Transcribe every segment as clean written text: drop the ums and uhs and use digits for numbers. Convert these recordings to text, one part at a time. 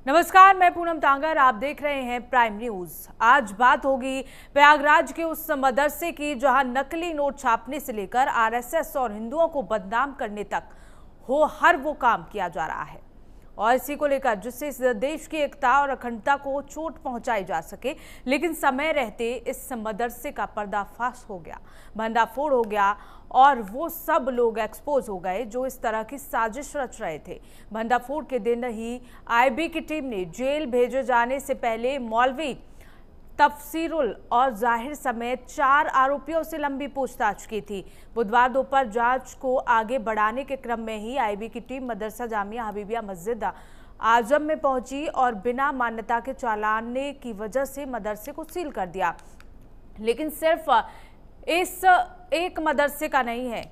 नमस्कार, मैं पूनम तांगर। आप देख रहे हैं प्राइम न्यूज। आज बात होगी प्रयागराज के उस मदरसे की जहां नकली नोट छापने से लेकर आरएसएस और हिंदुओं को बदनाम करने तक हर वो काम किया जा रहा है, और इसी को लेकर जिससे इस देश की एकता और अखंडता को चोट पहुंचाई जा सके। लेकिन समय रहते इस मदरसे का पर्दाफाश हो गया, भंडाफोड़ हो गया, और वो सब लोग एक्सपोज हो गए जो इस तरह की साजिश रच रहे थे। भंडाफोड़ के दिन ही आईबी की टीम ने जेल भेजे जाने से पहले मौलवी तफसीरुल और जाहिर समेत 4 आरोपियों से लंबी पूछताछ की थी। बुधवार दोपहर जांच को आगे बढ़ाने के क्रम में ही आईबी की टीम मदरसा जामिया हबीबिया मस्जिद आजम में पहुंची और बिना मान्यता के चालाने की वजह से मदरसे को सील कर दिया। लेकिन सिर्फ इस एक मदरसे का नहीं है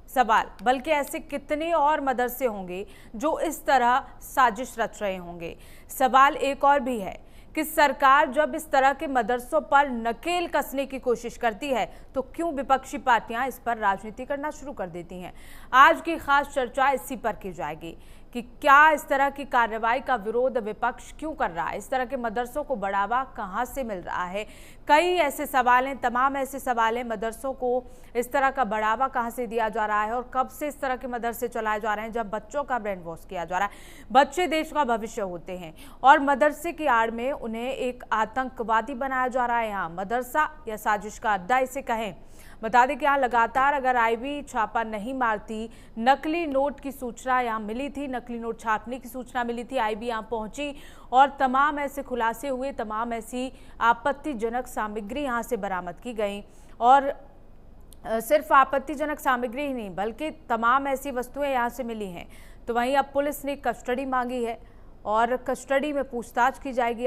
सवाल, बल्कि ऐसे कितने और मदरसे होंगे जो इस तरह साजिश रच रहे होंगे। सवाल एक और भी है कि सरकार जब इस तरह के मदरसों पर नकेल कसने की कोशिश करती है तो क्यों विपक्षी पार्टियां इस पर राजनीति करना शुरू कर देती हैं। आज की खास चर्चा इसी पर की जाएगी कि क्या इस तरह की कार्रवाई का विरोध विपक्ष क्यों कर रहा है, इस तरह के मदरसों को बढ़ावा कहां से मिल रहा है। कई ऐसे सवाल हैं, तमाम ऐसे सवाल हैं, मदरसों को इस तरह का बढ़ावा कहां से दिया जा रहा है और कब से इस तरह के मदरसे चलाए जा रहे हैं जब बच्चों का ब्रेन वॉश किया जा रहा है। बच्चे देश का भविष्य होते हैं और मदरसे की आड़ में उन्हें एक आतंकवादी बनाया जा रहा है। यहाँ मदरसा या साजिश का अड्डा इसे कहें। बता दें कि यहाँ लगातार अगर आईबी छापा नहीं मारती, नकली नोट की सूचना यहाँ मिली थी, नकली नोट छापने की सूचना मिली थी, आईबी यहाँ पहुंची और तमाम ऐसे खुलासे हुए, तमाम ऐसी आपत्तिजनक सामग्री यहाँ से बरामद की गई। और सिर्फ आपत्तिजनक सामग्री ही नहीं बल्कि तमाम ऐसी वस्तुएं यहाँ से मिली हैं। तो वहीं अब पुलिस ने कस्टडी मांगी है और कस्टडी में पूछताछ की जाएगी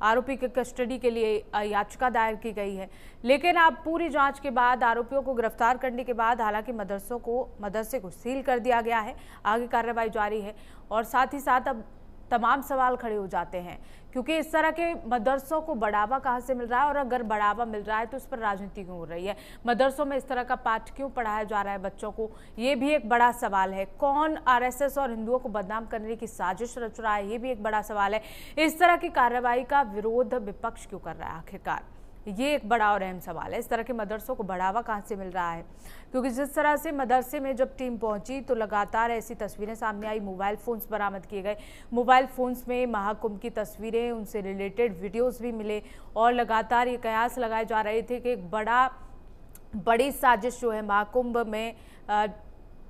आरोपी के कस्टडी के लिए याचिका दायर की गई है। लेकिन अब पूरी जांच के बाद, आरोपियों को गिरफ्तार करने के बाद हालांकि मदरसे को सील कर दिया गया है, आगे कार्रवाई जारी है। और साथ ही साथ अब तमाम सवाल खड़े हो जाते हैं क्योंकि इस तरह के मदरसों को बढ़ावा कहाँ से मिल रहा है, और अगर बढ़ावा मिल रहा है तो उस पर राजनीति क्यों हो रही है। मदरसों में इस तरह का पाठ क्यों पढ़ाया जा रहा है बच्चों को, ये भी एक बड़ा सवाल है। कौन आरएसएस और हिंदुओं को बदनाम करने की साजिश रच रहा है, ये भी एक बड़ा सवाल है। इस तरह की कार्रवाई का विरोध विपक्ष क्यों कर रहा है आखिरकार, ये एक बड़ा और अहम सवाल है। इस तरह के मदरसों को बढ़ावा कहाँ से मिल रहा है, क्योंकि जिस तरह से मदरसे में जब टीम पहुंची तो लगातार ऐसी तस्वीरें सामने आई। मोबाइल फोन्स बरामद किए गए, मोबाइल फोन्स में महाकुंभ की तस्वीरें, उनसे रिलेटेड वीडियोस भी मिले और लगातार ये कयास लगाए जा रहे थे कि एक बड़ी साजिश जो है महाकुंभ में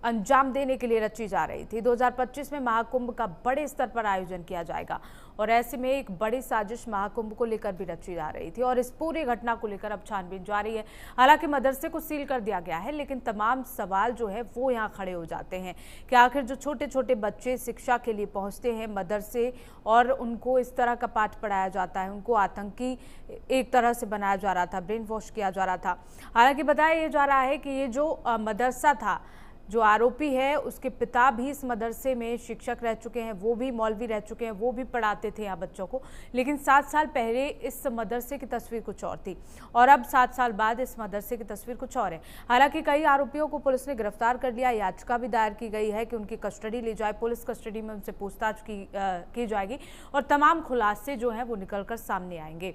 अंजाम देने के लिए रची जा रही थी। 2025 में महाकुंभ का बड़े स्तर पर आयोजन किया जाएगा और ऐसे में एक बड़ी साजिश महाकुंभ को लेकर भी रची जा रही थी और इस पूरी घटना को लेकर अब छानबीन जारी है। हालांकि मदरसे को सील कर दिया गया है, लेकिन तमाम सवाल जो है वो यहाँ खड़े हो जाते हैं कि आखिर जो छोटे छोटे बच्चे शिक्षा के लिए पहुंचते हैं मदरसे और उनको इस तरह का पाठ पढ़ाया जाता है, उनको आतंकी एक तरह से बनाया जा रहा था, ब्रेन वॉश किया जा रहा था। हालांकि बताया जा रहा है कि ये जो मदरसा था, जो आरोपी है उसके पिता भी इस मदरसे में शिक्षक रह चुके हैं, वो भी मौलवी रह चुके हैं, वो भी पढ़ाते थे यहाँ बच्चों को। लेकिन 7 साल पहले इस मदरसे की तस्वीर कुछ और थी और अब 7 साल बाद इस मदरसे की तस्वीर कुछ और है। हालांकि कई आरोपियों को पुलिस ने गिरफ्तार कर लिया, याचिका भी दायर की गई है कि उनकी कस्टडी ली जाए, पुलिस कस्टडी में उनसे पूछताछ की जाएगी और तमाम खुलासे जो हैं वो निकल कर सामने आएंगे।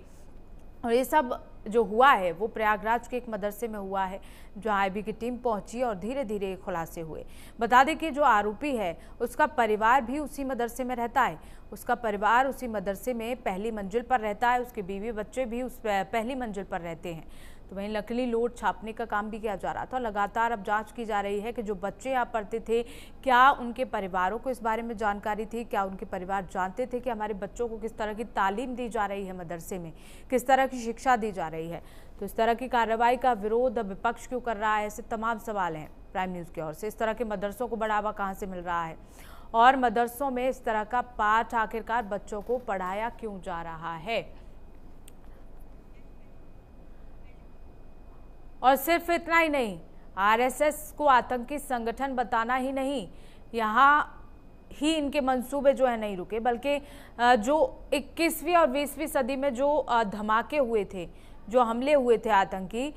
और ये सब जो हुआ है वो प्रयागराज के एक मदरसे में हुआ है जहाँ आईबी की टीम पहुंची और धीरे धीरे खुलासे हुए। बता दें कि जो आरोपी है उसका परिवार भी उसी मदरसे में रहता है, उसका परिवार उसी मदरसे में पहली मंजिल पर रहता है, उसके बीवी बच्चे भी उस पहली मंजिल पर रहते हैं। तो वहीं नकली नोट छापने का काम भी किया जा रहा था। लगातार अब जांच की जा रही है कि जो बच्चे यहाँ पढ़ते थे क्या उनके परिवारों को इस बारे में जानकारी थी, क्या उनके परिवार जानते थे कि हमारे बच्चों को किस तरह की तालीम दी जा रही है मदरसे में, किस तरह की शिक्षा दी जा रही है। तो इस तरह की कार्रवाई का विरोध विपक्ष क्यों कर रहा है, ऐसे तमाम सवाल हैं प्राइम न्यूज़ की ओर से। इस तरह के मदरसों को बढ़ावा कहाँ से मिल रहा है और मदरसों में इस तरह का पाठ आखिरकार बच्चों को पढ़ाया क्यों जा रहा है। और सिर्फ इतना ही नहीं, आरएसएस को आतंकी संगठन बताना ही नहीं, यहाँ ही इनके मंसूबे जो है नहीं रुके, बल्कि जो 21वीं और 20वीं सदी में जो धमाके हुए थे, जो हमले हुए थे आतंकी,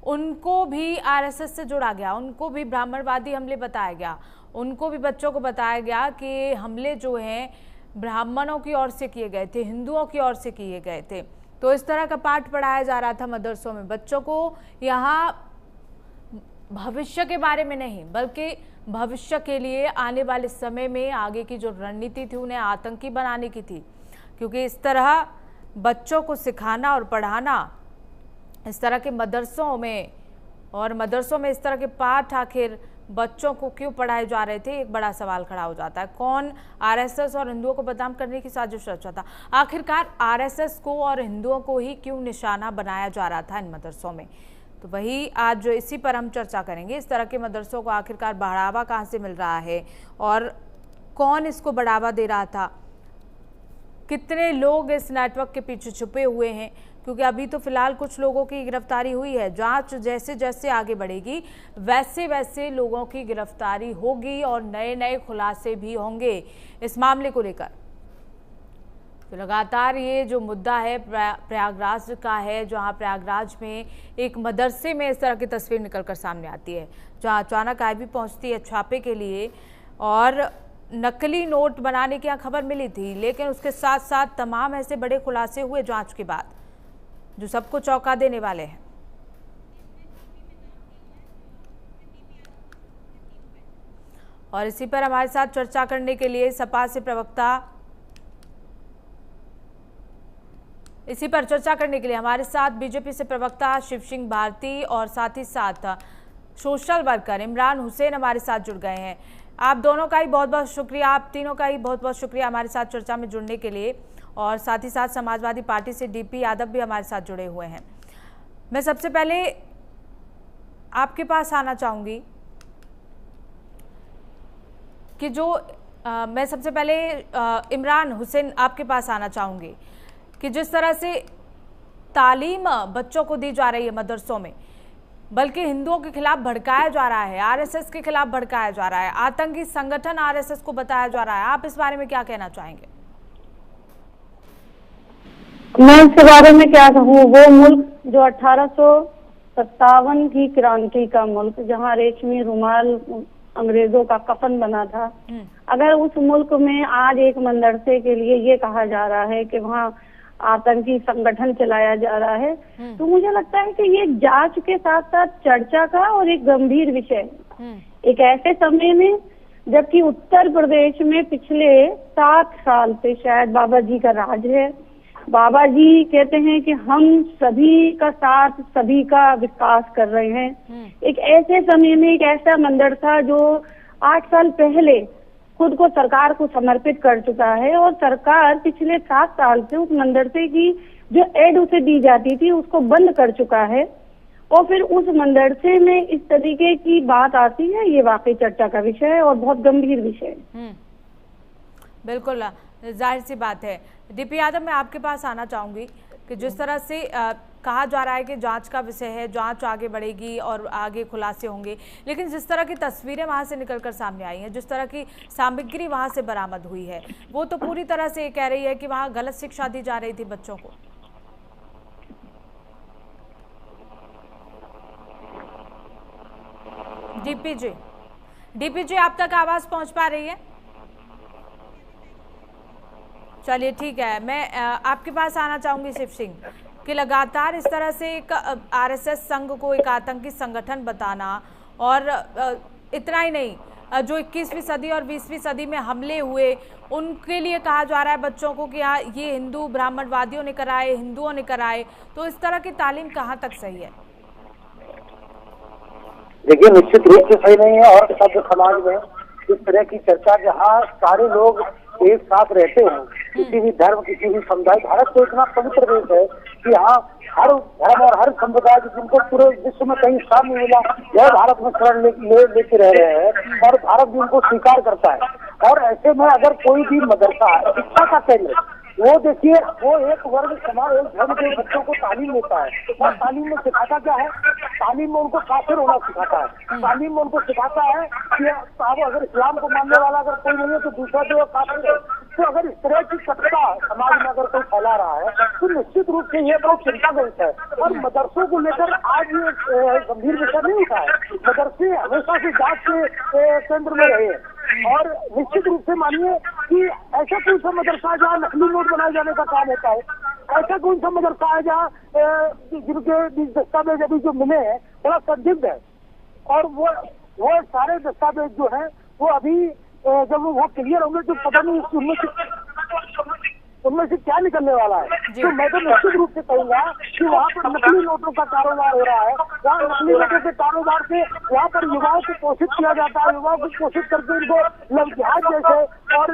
उनको भी आरएसएस से जोड़ा गया, उनको भी ब्राह्मणवादी हमले बताया गया, उनको भी बच्चों को बताया गया कि हमले जो हैं ब्राह्मणों की ओर से किए गए थे, हिंदुओं की ओर से किए गए थे। तो इस तरह का पाठ पढ़ाया जा रहा था मदरसों में बच्चों को। यहाँ भविष्य के बारे में नहीं, बल्कि भविष्य के लिए आने वाले समय में आगे की जो रणनीति थी उन्हें आतंकी बनाने की थी। क्योंकि इस तरह बच्चों को सिखाना और पढ़ाना इस तरह के मदरसों में, और मदरसों में इस तरह के पाठ आखिर बच्चों को क्यों पढ़ाए जा रहे थे, एक बड़ा सवाल खड़ा हो जाता है। कौन आरएसएस और हिंदुओं को बदनाम करने की साजिश रचा था? आखिरकार आरएसएस को और हिंदुओं को ही क्यों निशाना बनाया जा रहा था इन मदरसों में? तो वही आज इसी पर हम चर्चा करेंगे। इस तरह के मदरसों को आखिरकार बढ़ावा कहाँ से मिल रहा है और कौन इसको बढ़ावा दे रहा था, कितने लोग इस नेटवर्क के पीछे छुपे हुए हैं? क्योंकि अभी तो फिलहाल कुछ लोगों की गिरफ्तारी हुई है। जांच जैसे जैसे आगे बढ़ेगी वैसे वैसे लोगों की गिरफ्तारी होगी और नए नए खुलासे भी होंगे इस मामले को लेकर। तो लगातार ये जो मुद्दा है प्रयागराज का है, जहां प्रयागराज में एक मदरसे में इस तरह की तस्वीर निकलकर सामने आती है, जहां अचानक आईबी पहुंचती है छापे के लिए और नकली नोट बनाने की खबर मिली थी, लेकिन उसके साथ साथ तमाम ऐसे बड़े खुलासे हुए जांच के बाद जो सबको चौंका देने वाले हैं। और इसी पर हमारे साथ चर्चा करने के लिए सपा से प्रवक्ता, इसी पर चर्चा करने के लिए हमारे साथ बीजेपी से प्रवक्ता शिव सिंह भारती और साथ ही साथ सोशल वर्कर इमरान हुसैन हमारे साथ जुड़ गए हैं। आप दोनों का ही बहुत बहुत शुक्रिया, आप तीनों का ही बहुत बहुत शुक्रिया हमारे साथ चर्चा में जुड़ने के लिए। और साथ ही साथ समाजवादी पार्टी से डीपी यादव भी हमारे साथ जुड़े हुए हैं। मैं सबसे पहले आपके पास आना चाहूँगी कि मैं सबसे पहले इमरान हुसैन आपके पास आना चाहूँगी कि जिस तरह से तालीम बच्चों को दी जा रही है मदरसों में, बल्कि हिंदुओं के खिलाफ भड़काया जा रहा है, आरएसएस के खिलाफ भड़काया जा रहा है, आतंकी संगठन आरएसएस को बताया जा रहा है, आप इस बारे में क्या कहना चाहेंगे? मैं इसके बारे में क्या कहूँ, वो मुल्क जो 1857 की क्रांति का मुल्क, जहाँ रेशमी रुमाल अंग्रेजों का कफन बना था, अगर उस मुल्क में आज एक मदरसे के लिए ये कहा जा रहा है कि वहाँ आतंकी संगठन चलाया जा रहा है, तो मुझे लगता है कि ये जांच के साथ साथ चर्चा का और एक गंभीर विषय, एक ऐसे समय में जबकि उत्तर प्रदेश में पिछले 7 साल से शायद बाबा जी का राज है। बाबा जी कहते हैं कि हम सभी का साथ, सभी का विकास कर रहे हैं। एक ऐसे समय में एक ऐसा मदरसा जो 8 साल पहले खुद को सरकार को समर्पित कर चुका है और सरकार पिछले 7 साल से उस मदरसे की जो एड उसे दी जाती थी उसको बंद कर चुका है, और फिर उस मदरसे में इस तरीके की बात आती है, ये वाकई चर्चा का विषय है और बहुत गंभीर विषय है। बिल्कुल जाहिर सी बात है। डीपी यादव, मैं आपके पास आना चाहूंगी कि जिस तरह से कहा जा रहा है कि जांच का विषय है, जांच आगे बढ़ेगी और आगे खुलासे होंगे, लेकिन जिस तरह की तस्वीरें वहां से निकलकर सामने आई हैं, जिस तरह की सामग्री वहां से बरामद हुई है, वो तो पूरी तरह से कह रही है कि वहां गलत शिक्षा दी जा रही थी बच्चों को। डीपी जी आप तक आवाज पहुंच पा रही है? चलिए ठीक है, मैं आपके पास आना चाहूंगी शिव सिंह कि लगातार इस तरह से एक आरएसएस संघ को एक आतंकी संगठन बताना, और इतना ही नहीं, जो 21वीं सदी और 20वीं सदी में हमले हुए उनके लिए कहा जा रहा है बच्चों को कि हाँ ये हिंदू ब्राह्मणवादियों ने कराए, हिंदुओं ने कराए। तो इस तरह की तालीम कहाँ तक सही है? देखिए, निश्चित रूप से सही नहीं है। और सभ्य समाज में इस तरह की चर्चा, जहाँ सारे लोग एक साथ रहते हैं, किसी भी धर्म, किसी भी समुदाय, भारत तो इतना पवित्र देश है कि यहाँ हर धर्म और हर संप्रदाय जिनको पूरे विश्व में कहीं स्थान नहीं मिला, यह भारत में शरण लेके रह रहे हैं और भारत भी उनको स्वीकार करता है। और ऐसे में अगर कोई भी मदरसा शिक्षा का केंद्र, वो देखिए, वो एक वर्ग समाज, एक धर्म के बच्चों को तालीम देता है, और तालीम में सिखाता क्या है? तालीम में उनको काफिर होना सिखाता है। तालीम में उनको सिखाता है कि आप अगर इस्लाम को मानने वाला अगर कोई नहीं है तो दूसरा जो काफिर है। तो अगर इस तरह की कट्टरता समाज में अगर कोई फैला रहा है तो निश्चित रूप से ये बहुत चिंता का विषय है। और मदरसों को लेकर आज ये गंभीर विषय नहीं उठा है। मदरसे हमेशा से जांच के केंद्र में रहे हैं, और निश्चित रूप से मानिए कि ऐसा कौन सा मदरसा है जहाँ नकली नोट बनाए जाने का काम होता है, ऐसा कौन सा मदरसा है जहाँ जिनके दस्तावेज अभी जो मिले हैं बड़ा संदिग्ध है, और वो सारे दस्तावेज जो है वो अभी जब वो क्लियर होंगे तो पता नहीं उनमें से क्या निकलने वाला है। तो मैं तो निश्चित रूप से कहूंगा कि वहाँ पर नकली नोटों का कारोबार हो रहा है, वहाँ नकली नोटों के कारोबार से वहाँ पर युवाओं को पोषित किया जाता है, युवाओं को पोषित करके उनको लव जिहाद जैसे और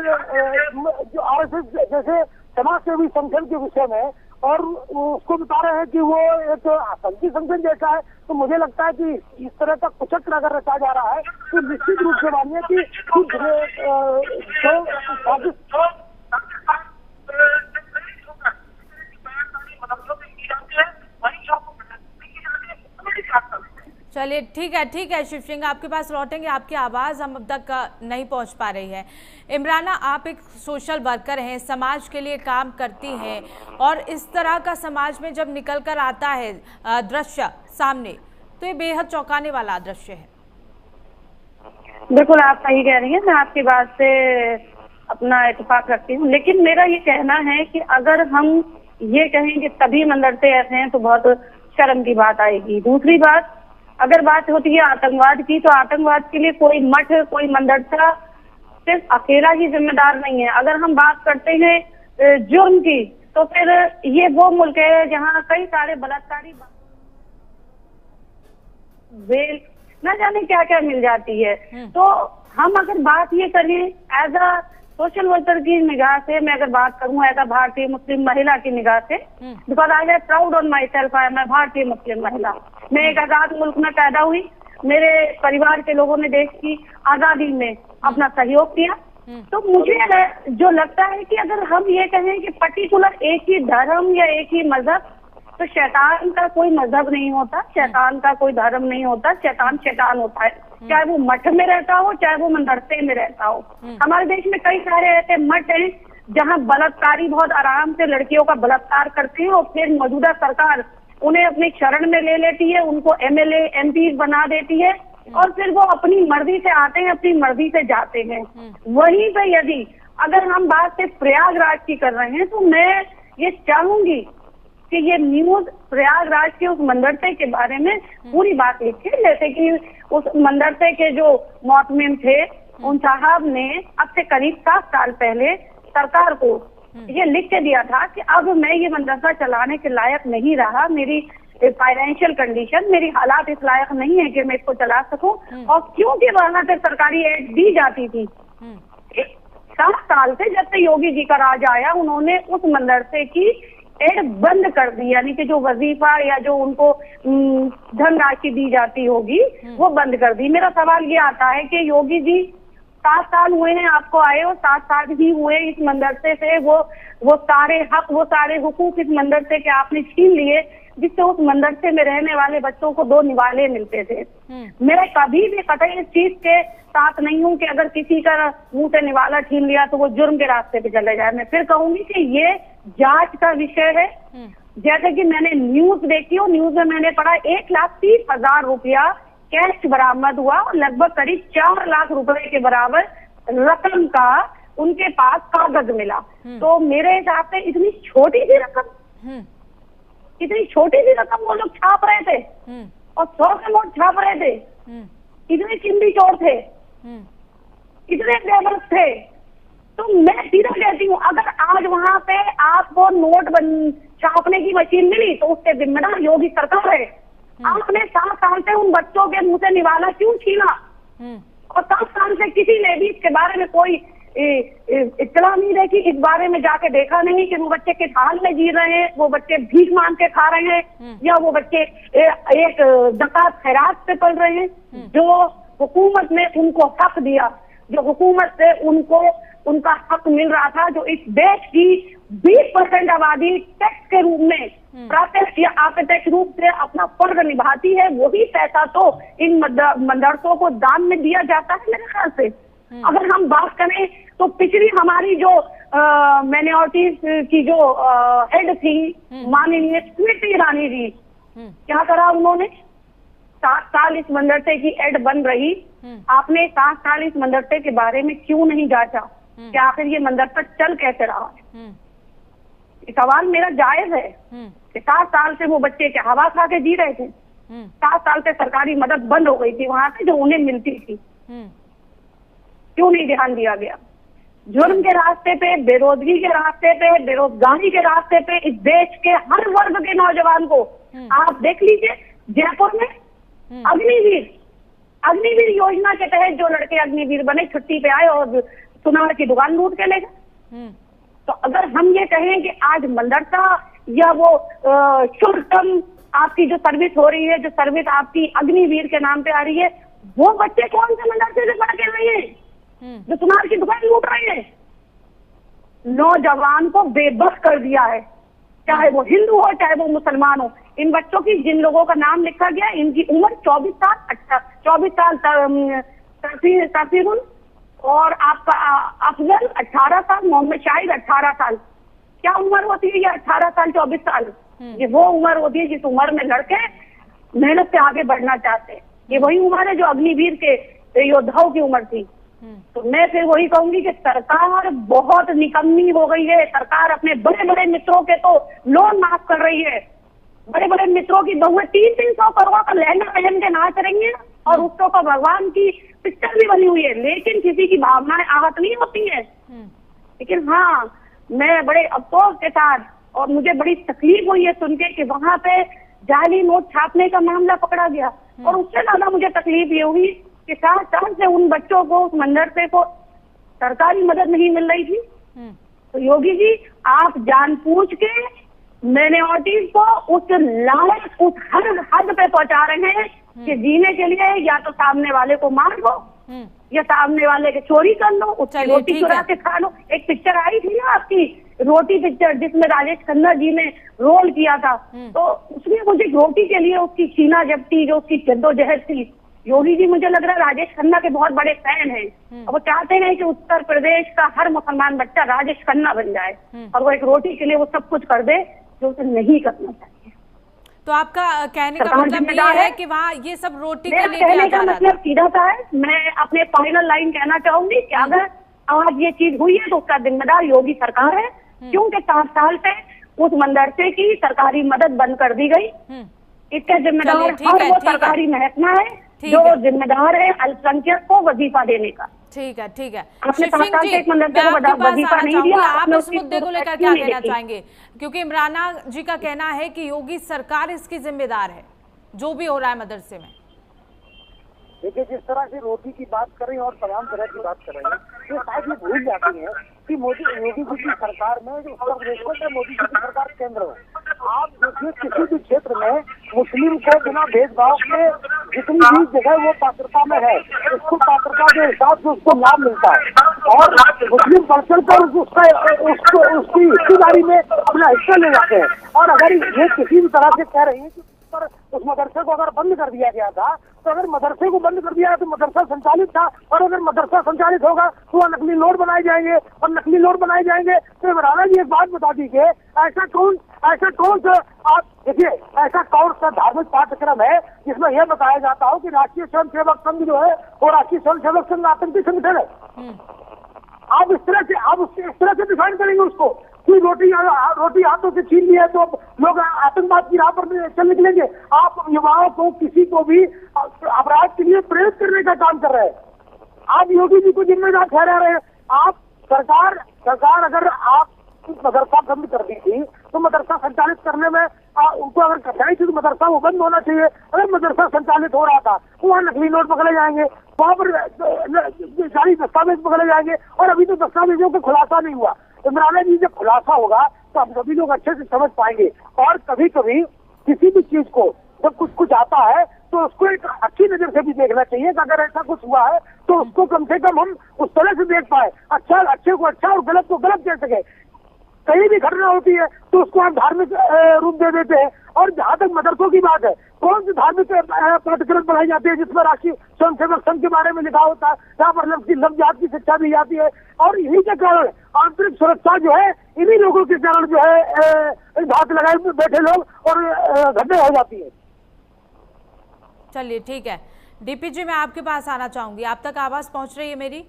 जो RSS जैसे समाज सेवी संगठन के विषय में और उसको बता रहे हैं कि वो एक आतंकी संगठन जैसा है। तो मुझे लगता है कि इस तरह का कुचक्र अगर रचा जा रहा है तो निश्चित रूप से मानिए कि चलिए ठीक है शिव सिंह, आपके पास लौटेंगे, आपकी आवाज़ हम अब तक नहीं पहुंच पा रही है। इमराना, आप एक सोशल वर्कर हैं, समाज के लिए काम करती हैं, और इस तरह का समाज में जब निकल कर आता है दृश्य सामने तो ये बेहद चौंकाने वाला दृश्य है। बिल्कुल आप सही कह रही हैं, मैं आपकी बात से अपना इत्तेफाक रखती हूँ, लेकिन मेरा ये कहना है कि अगर हम ये कहें कि सभी मदरसे ऐसे हैं तो बहुत शर्म की बात आएगी। दूसरी बात, अगर बात होती है आतंकवाद की, तो आतंकवाद के लिए कोई मठ कोई मदरसा सिर्फ अकेला ही जिम्मेदार नहीं है। अगर हम बात करते हैं जुर्म की, तो फिर ये वो मुल्क है जहाँ कई सारे बलात्कारी बेल न जाने क्या क्या मिल जाती है। तो हम अगर बात ये करें एज अ सोशल वर्कर की निगाह से, मैं अगर बात करूं एज अ भारतीय मुस्लिम महिला की निगाह से, because I am proud on my self, मैं भारतीय मुस्लिम महिला, मैं एक आजाद मुल्क में पैदा हुई, मेरे परिवार के लोगों ने देश की आजादी में अपना सहयोग किया। तो मुझे जो लगता है कि अगर हम ये कहें कि पर्टिकुलर एक ही धर्म या एक ही मजहब, तो शैतान का कोई मजहब नहीं होता, शैतान का कोई धर्म नहीं होता, शैतान होता है, चाहे वो मठ में रहता हो चाहे वो मदरसे में रहता हो। हमारे देश में कई सारे ऐसे मठ हैं जहाँ बलात्कारी बहुत आराम से लड़कियों का बलात्कार करते हैं और फिर मौजूदा सरकार उन्हें अपनी शरण में ले लेती है, उनको MLA MP बना देती है और फिर वो अपनी मर्जी से आते हैं, अपनी मर्जी से जाते हैं। वहीं पे यदि अगर हम बात से प्रयागराज की कर रहे हैं, तो मैं ये चाहूंगी कि ये न्यूज प्रयागराज के उस मदरसे के बारे में पूरी बात लिखे, जैसे कि उस मदरसे के जो मोहतमिम थे उन साहब ने अब से करीब 7 साल पहले सरकार को ये लिख के दिया था कि अब मैं ये मदरसा चलाने के लायक नहीं रहा, मेरी फाइनेंशियल कंडीशन, मेरी हालात इस लायक नहीं है कि मैं इसको चला सकूं। और क्योंकि वहां से सरकारी एड दी जाती थी, 7 साल से जब से योगी जी का राज आया, उन्होंने उस मदरसे की एड बंद कर दी, यानी कि जो वजीफा या जो उनको धनराशि दी जाती होगी वो बंद कर दी। मेरा सवाल ये आता है कि योगी जी 7 साल हुए हैं आपको आए, और 7 साल ही हुए इस मदरसे से वो सारे हक, वो सारे हुकूक इस मदरसे के आपने छीन लिए, जिससे उस मदरसे में रहने वाले बच्चों को 2 निवाले मिलते थे। मैं कभी भी कतई इस चीज के साथ नहीं हूँ कि अगर किसी का मुंह से निवाला छीन लिया तो वो जुर्म के रास्ते पे चले जाए। मैं फिर कहूंगी कि ये जांच का विषय है। जैसे कि मैंने न्यूज देखी और न्यूज में मैंने पढ़ा 1,30,000 रुपया कैश बरामद हुआ और लगभग करीब 4 लाख रुपए के बराबर रकम का उनके पास कागज मिला। तो मेरे हिसाब से इतनी छोटी सी रकम वो लोग छाप रहे थे और 100 के नोट छाप रहे थे। इतने चिंदी चोर थे, इतने बेबस थे। तो मैं सीधा कहती हूँ, अगर आज वहां पे आपको नोट छापने की मशीन मिली तो उसके जिम्मेदार योगी सरकार है। आपने 7 साल से उन बच्चों के मुंह से निवाला क्यों छीना? और 7 साल से किसी ने भी इसके बारे में कोई इत्तला नहीं देखी, इस बारे में जाके देखा नहीं कि वो बच्चे किस हाल में जी रहे हैं, वो बच्चे भीख मांग के खा रहे हैं या वो बच्चे एक ज़कात खैरात पे पल रहे हैं। जो हुकूमत ने उनको हक दिया, जो हुकूमत से उनको उनका हक मिल रहा था, जो इस देश की 20% आबादी टैक्स के रूप में प्रत्यक्ष या अप्रत्यक्ष रूप से अपना फर्ज निभाती है, वही पैसा तो इन मदरसों को दान में दिया जाता है मेरे ख्याल से। अगर हम बात करें तो पिछली हमारी जो माइनॉरिटीज की जो हेड थी माननीय स्मृति ईरानी जी, क्या करा उन्होंने? 7 साल इस मदरसे की एड बन रही, आपने 7 साल इस मदरसे के बारे में क्यों नहीं जांचा? कि आखिर ये मदरसा चल कैसे रहा है। ये सवाल मेरा जायज है कि 7 साल से वो बच्चे के हवा खा के जी रहे थे। 7 साल से सरकारी मदद बंद हो गई थी वहां से जो उन्हें मिलती थी, क्यों नहीं ध्यान दिया गया? जुर्म के रास्ते पे, बेरोजगारी के रास्ते पे, बेरोजगारी के रास्ते पे इस देश के हर वर्ग के नौजवान को आप देख लीजिए। जयपुर में अग्निवीर योजना के तहत जो लड़के अग्निवीर बने छुट्टी पे आए और सुनार की दुकान लूट के ले गए। तो अगर हम ये कहें कि आज मदरसा या वो शुल्क आपकी जो सर्विस हो रही है, जो सर्विस आपकी अग्निवीर के नाम पे आ रही है, वो बच्चे कौन से मदरसे से पढ़ के रहे हैं जो सुनार की दुकान लूट रहे हैं? नौजवान को बेबस कर दिया है, चाहे वो हिंदू हो चाहे वो मुसलमान हो। इन बच्चों की जिन लोगों का नाम लिखा गया इनकी उम्र 24 साल तफीरुल और आपका अफजल 18 साल, मोहम्मद शाहिद 18 साल। क्या उम्र होती है ये 18 साल 24 साल? ये वो उम्र होती है जिस उम्र में लड़के मेहनत से आगे बढ़ना चाहते हैं। ये वही उम्र है जो अग्निवीर के योद्धाओं की उम्र थी। तो मैं फिर वही कहूंगी कि सरकार बहुत निकम्मी हो गई है। सरकार अपने बड़े बड़े मित्रों के तो लोन माफ कर रही है। बड़े बड़े मित्रों की बहुएं 300 करोड़ का लहंगा पहन के नाच रही है और उसको का भगवान की पिक्चर भी बनी हुई है, लेकिन किसी की भावनाएं आहत नहीं होती है। लेकिन हाँ, मैं बड़े अफसोस के साथ और मुझे बड़ी तकलीफ हुई है सुन के कि वहां पे जाली नोट छापने का मामला पकड़ा गया। और उससे ज्यादा मुझे तकलीफ ये हुई कि 7 साल से उन बच्चों को, उस मदरसे को सरकारी मदद नहीं मिल रही थी। तो योगी जी, आप जानबूझ के माइनॉरिटीज को उस लायक, उस हर हद पे पहुंचा रहे हैं कि जीने के लिए या तो सामने वाले को मार दो या सामने वाले के चोरी कर लो, उसकी रोटी चुरा के खा लो। एक पिक्चर आई थी ना आपकी रोटी पिक्चर, जिसमें राजेश खन्ना जी ने रोल किया था, तो उसमें मुझे रोटी के लिए उसकी छीना जब्ती, जो उसकी जद्दोजहद थी। योगी जी मुझे लग रहा है राजेश खन्ना के बहुत बड़े फैन हैं और वो चाहते हैं कि उत्तर प्रदेश का हर मुसलमान बच्चा राजेश खन्ना बन जाए और वो एक रोटी के लिए वो सब कुछ कर दे जो उसे नहीं करना चाहिए। तो आपका कहने का मतलब ये है कि वहाँ ये सब रोटी के लिए कहने का मतलब सीधा सा है। मैं अपने फाइनल लाइन कहना चाहूंगी कि अगर आज ये चीज हुई है तो उसका जिम्मेदार योगी सरकार है, क्योंकि 7 साल से उस मदरसे की सरकारी मदद बंद कर दी गई। इसका जिम्मेदार हर वो सरकारी महकमा है जो जिम्मेदार है अल्पसंख्यक को वजीफा देने का। ठीक है, ठीक है। आपने 7 साल से एक मदरसे को वजीफा नहीं दिया। आप इस मुद्दे को लेकर क्या कहना चाहेंगे? क्योंकि इमराना जी का कहना है कि योगी सरकार इसकी जिम्मेदार है जो भी हो रहा है मदरसे में। देखिए, जिस तरह से रोटी की बात कर रही है और तमाम तरह की बात कर रही है, ये शायद ये भूल जाती है कि योगी जी की सरकार में जो उत्तर प्रदेश में मोदी जी की सरकार केंद्र में। आप देखिए, किसी भी क्षेत्र में मुस्लिम को बिना भेदभाव के जितनी भी जगह वो पात्रता में है, उसको पात्रता के हिसाब से उसको लाभ मिलता है और मुस्लिम पर्सन पर उसकी हिस्सेदारी में अपना हिस्सा ले जाते हैं। और अगर ये किसी भी तरह से कह रही है कि उस मदरसे को अगर बंद कर दिया गया था, तो अगर मदरसे को बंद कर दिया तो मदरसा संचालित था, और अगर मदरसा संचालित होगा तो वह नकली नोट बनाए जाएंगे और नकली नोट बनाए जाएंगे। तो इमराना जी एक बात बता दीजिए, ऐसा कौन सा आप देखिए, ऐसा कौन सा धार्मिक पाठ्यक्रम है जिसमें यह बताया जाता हो कि राष्ट्रीय स्वयं सेवक संघ जो है वो राष्ट्रीय स्वयं सेवक संघ आतंकी संगठन है? आप इस तरह से डिफाइन करेंगे उसको कि रोटी हाथों से छीन ली है तो लोग आतंकवाद की राह पर चल निकलेंगे। आप युवाओं को, किसी को भी अपराध के लिए प्रेरित करने का काम कर रहे हैं। आप योगी जी को जिम्मेदार ठहरा रहे हैं। आप सरकार अगर आप मदरसा बंद कर दी थी तो मदरसा संचालित करने में उनको अगर कठिनाई थी तो मदरसा वो बंद होना चाहिए। अगर मदरसा संचालित हो रहा था तो वहाँ नकली नोट पकड़े जाएंगे, वहाँ पर सारी दस्तावेज पकड़े जाएंगे, और अभी तो दस्तावेजों का खुलासा नहीं हुआ। इमराना जी जब खुलासा होगा तो हम सभी लोग अच्छे से समझ पाएंगे। और कभी कभी किसी भी चीज को जब कुछ आता है तो उसको एक अच्छी नजर से भी देखना चाहिए कि अगर ऐसा कुछ हुआ है तो उसको कम से कम हम उस तरह से देख पाए, अच्छे को अच्छा और गलत को गलत कह सके। कहीं भी घटना होती है तो उसको हम धार्मिक रूप दे देते हैं। और जहाँ तक मदरसों की बात है, कौन सी धार्मिक पाठ्यक्रम पढ़ाई जाती है जिसमें राष्ट्रीय स्वयं सेवक संघ के बारे में लिखा होता है, जहाँ पर लफ्ज़ की शिक्षा दी जाती है। और इन्हीं के कारण आंतरिक सुरक्षा जो है, इन्हीं लोगों के कारण जो है घात लगाए बैठे लोग और घटना हो जाती है। चलिए, ठीक है। डीपी जी, मैं आपके पास आना चाहूंगी। आप तक आवाज पहुंच रही है मेरी?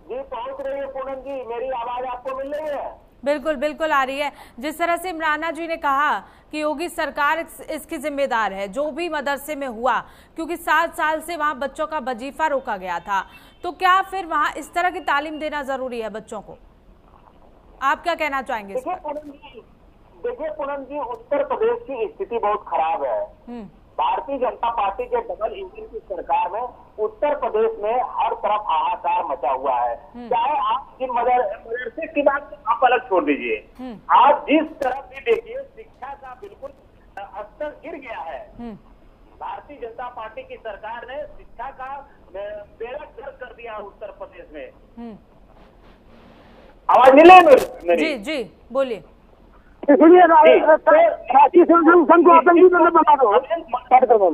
जी पहुंच रही है पूनम जी, मेरी आवाज आपको मिल रही है? बिल्कुल बिल्कुल आ रही है। जिस तरह से इमराना जी ने कहा कि योगी सरकार इसकी जिम्मेदार है जो भी मदरसे में हुआ, क्योंकि 7 साल से वहां बच्चों का वजीफा रोका गया था, तो क्या फिर वहां इस तरह की तालीम देना जरूरी है बच्चों को? आप क्या कहना चाहेंगे? देखिए पूनम जी, उत्तर प्रदेश की स्थिति बहुत खराब है। भारतीय जनता पार्टी के डबल इंजन की सरकार में उत्तर प्रदेश में हर तरफ हाहाकार मचा हुआ है। चाहे आप जिन मदरसे की बात आप अलग छोड़ दीजिए, आप जिस तरफ भी देखिए शिक्षा का बिल्कुल स्तर गिर गया है। भारतीय जनता पार्टी की सरकार ने शिक्षा का बेड़ा गर्क कर दिया उत्तर प्रदेश में। आवाज मिले मेरी? जी जी बोलिए। इसलिए राष्ट्रीय संघ को आतंकी बना दो।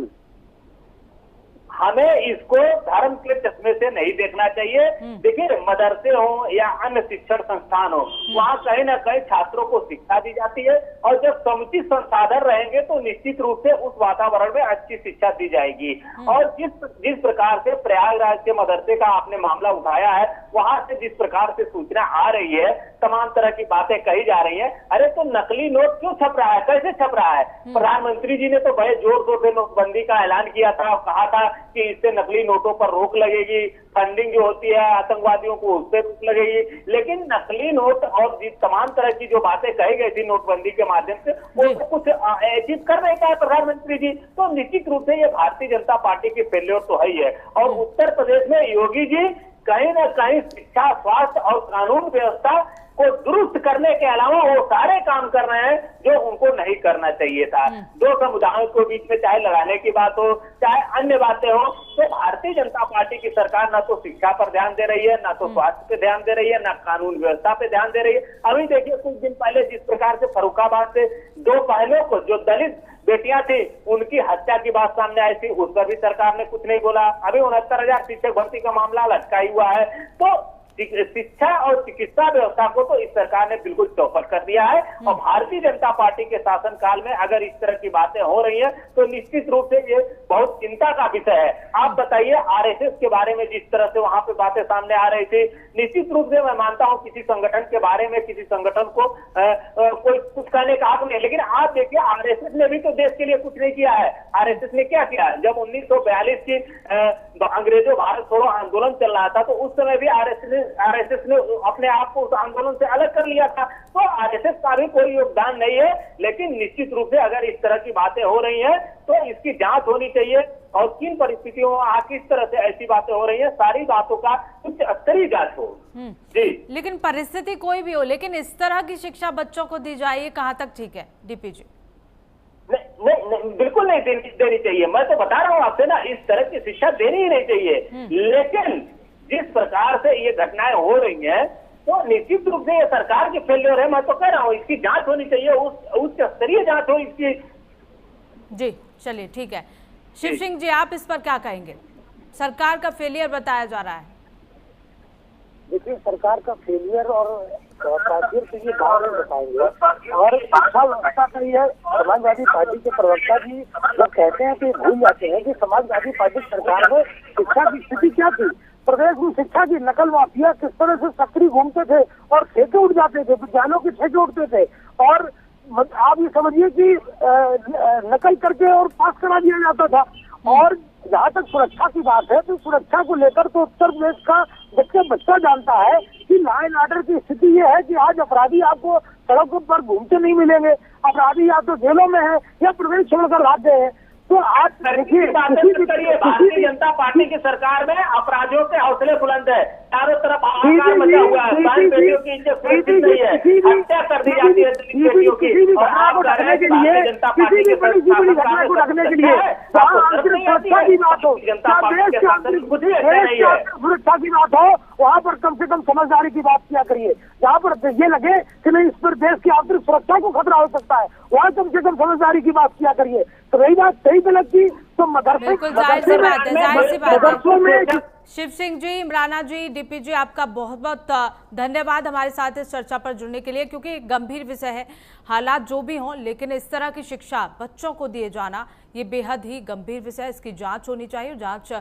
हमें इसको धर्म के चश्मे से नहीं देखना चाहिए। देखिए मदरसे हो या अन्य शिक्षण संस्थान हो, वहाँ कहीं ना कहीं छात्रों को शिक्षा दी जाती है, और जब समुचित संसाधन रहेंगे तो निश्चित रूप से उस वातावरण में अच्छी शिक्षा दी जाएगी। और जिस प्रकार से प्रयागराज के मदरसे का आपने मामला उठाया है, वहाँ से जिस प्रकार से सूचना आ रही है, तमाम तरह की बातें कही जा रही है। अरे तो नकली नोट क्यों छप रहा है, कैसे छप रहा है? प्रधानमंत्री जी ने तो बड़े जोर शोर से नोटबंदी का ऐलान किया था और कहा था कि इससे नकली नोटों पर रोक लगेगी, फंडिंग जो होती है आतंकवादियों को उस पर रोक लगेगी। लेकिन नकली नोट और तमाम तरह की जो बातें कही गई थी नोटबंदी के माध्यम से, वो कुछ अचीव कर नहीं पाए प्रधानमंत्री जी। तो निश्चित रूप से ये भारतीय जनता पार्टी की फेल्योर तो है ही है। और उत्तर प्रदेश में योगी जी कहीं ना कहीं शिक्षा, स्वास्थ्य और कानून व्यवस्था को दुरुस्त करने के अलावा वो सारे काम कर रहे हैं जो उनको नहीं करना चाहिए था। दो समुदायों को बीच में चाहे लगाने की बात हो, चाहे अन्य बातें हो, तो भारतीय जनता पार्टी की सरकार ना तो शिक्षा पर ध्यान दे रही है, ना तो स्वास्थ्य पे ध्यान दे रही है, ना कानून व्यवस्था पे ध्यान दे रही है। अभी देखिए कुछ दिन पहले जिस प्रकार से फर्रुखाबाद से 2 पहलों को, जो दलित बेटियां थी, उनकी हत्या की बात सामने आई थी, उस पर भी सरकार ने कुछ नहीं बोला। अभी 69,000 शिक्षक भर्ती का मामला लटका हुआ है। तो शिक्षा और चिकित्सा व्यवस्था को तो इस सरकार ने बिल्कुल चौपट कर दिया है। और भारतीय जनता पार्टी के शासनकाल में अगर इस तरह की बातें हो रही हैं तो निश्चित रूप से ये बहुत चिंता का विषय है। आप बताइए आरएसएस के बारे में जिस तरह से वहां पे बातें सामने आ रही थी, निश्चित रूप से मैं मानता हूं किसी संगठन के बारे में किसी संगठन को कोई कुछ कहने का हक नहीं, लेकिन आप देखिए आरएसएस ने भी तो देश के लिए कुछ नहीं किया है। आरएसएस ने क्या किया? जब 1942 की अंग्रेजों भारत छोड़ो आंदोलन चल रहा था, तो उस समय भी आरएसएस ने अपने आप को उस आंदोलन से अलग कर लिया था। तो आरएसएस का भी कोई योगदान नहीं है। लेकिन निश्चित रूप से अगर इस तरह की बातें हो रही हैं तो इसकी जांच होनी चाहिए, और किन परिस्थितियों में किस तरह से ऐसी बातें हो रही हैं, सारी बातों का उच्च स्तरीय जांच हो। जी, लेकिन परिस्थिति कोई भी हो, लेकिन इस तरह की शिक्षा बच्चों को दी जाए, ये कहाँ तक ठीक है डीपी जी? नहीं, बिल्कुल नहीं देनी चाहिए। मैं तो बता रहा हूँ आपसे ना, इस तरह की शिक्षा देनी ही नहीं चाहिए। लेकिन जिस प्रकार से ये घटनाएं हो रही हैं तो निश्चित रूप से ये सरकार की फेल्योर है। मैं तो कह रहा हूँ इसकी जांच होनी चाहिए, उच्च स्तरीय जांच हो इसकी। जी चलिए ठीक है। शिव सिंह जी, आप इस पर क्या कहेंगे? सरकार का फेलियर बताया जा रहा है। देखिए सरकार का फेलियर और तासीर से ये गाँव में बताएंगे। और शिक्षा व्यवस्था का ये समाजवादी पार्टी के प्रवक्ता जी जब कहते हैं कि भूल जाते हैं कि समाजवादी पार्टी सरकार में शिक्षा की स्थिति क्या थी। प्रदेश में शिक्षा की नकल माफिया किस तरह से सक्रिय घूमते थे और ठेके उठ जाते थे, विद्यालयों के ठेके उठते थे, और आप ये समझिए कि नकल करके और पास करा दिया जाता था। और जहाँ तक सुरक्षा की बात है तो सुरक्षा को लेकर तो उत्तर प्रदेश का बच्चा जानता है कि लॉ एंड ऑर्डर की स्थिति ये है कि आज अपराधी आपको सड़कों पर घूमते नहीं मिलेंगे। अपराधी या तो जेलों में है या प्रदेश छोड़कर राज्य है। तो आज देखिए भारतीय जनता पार्टी की सरकार में अपराधियों के हौसले बुलंद है, चारों तरफ हाहाकार मचा हुआ है, बेटियों की इज्जत सुरक्षित नहीं है, हत्या कर दी जाती है बेटियों की। और आप कह रहे हैं कि भारतीय जनता पार्टी के सरकार को रखने के लिए सुरक्षा की बात हो, कुछ भी अच्छा नहीं है। सुरक्षा की बात हो, वहाँ पर कम से कम समझदारी की बात किया करिए। जहाँ पर ये लगे कि नहीं इस पर देश की आंतरिक सुरक्षा को खतरा हो सकता है, वहाँ कम से कम समझदारी की बात किया करिए। तो रही बात सही गलत की, तो मदरसे में शिव सिंह जी, इमराना जी, डीपी जी, आपका बहुत बहुत धन्यवाद हमारे साथ इस चर्चा पर जुड़ने के लिए, क्योंकि एक गंभीर विषय है। हालात जो भी हों, लेकिन इस तरह की शिक्षा बच्चों को दिए जाना ये बेहद ही गंभीर विषय है। इसकी जांच होनी चाहिए। जांच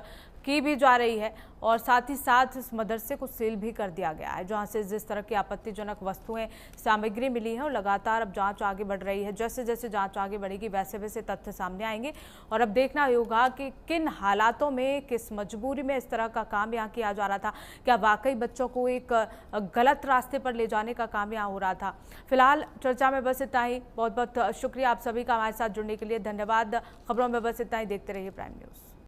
की भी जा रही है और साथ ही साथ इस मदरसे को सील भी कर दिया गया है, जहां से जिस तरह की आपत्तिजनक वस्तुएं सामग्री मिली है और लगातार अब जांच आगे बढ़ रही है। जैसे जैसे जांच आगे बढ़ेगी वैसे वैसे तथ्य सामने आएंगे और अब देखना होगा कि किन हालातों में, किस मजबूरी में इस तरह का काम यहाँ किया जा रहा था। क्या वाकई बच्चों को एक गलत रास्ते पर ले जाने का काम यहाँ हो रहा था। फिलहाल चर्चा में बस इतना ही। बहुत बहुत शुक्रिया आप सभी का हमारे साथ जुड़ने के लिए, धन्यवाद। खबरों में बस इतना ही, देखते रहिए प्राइम न्यूज़।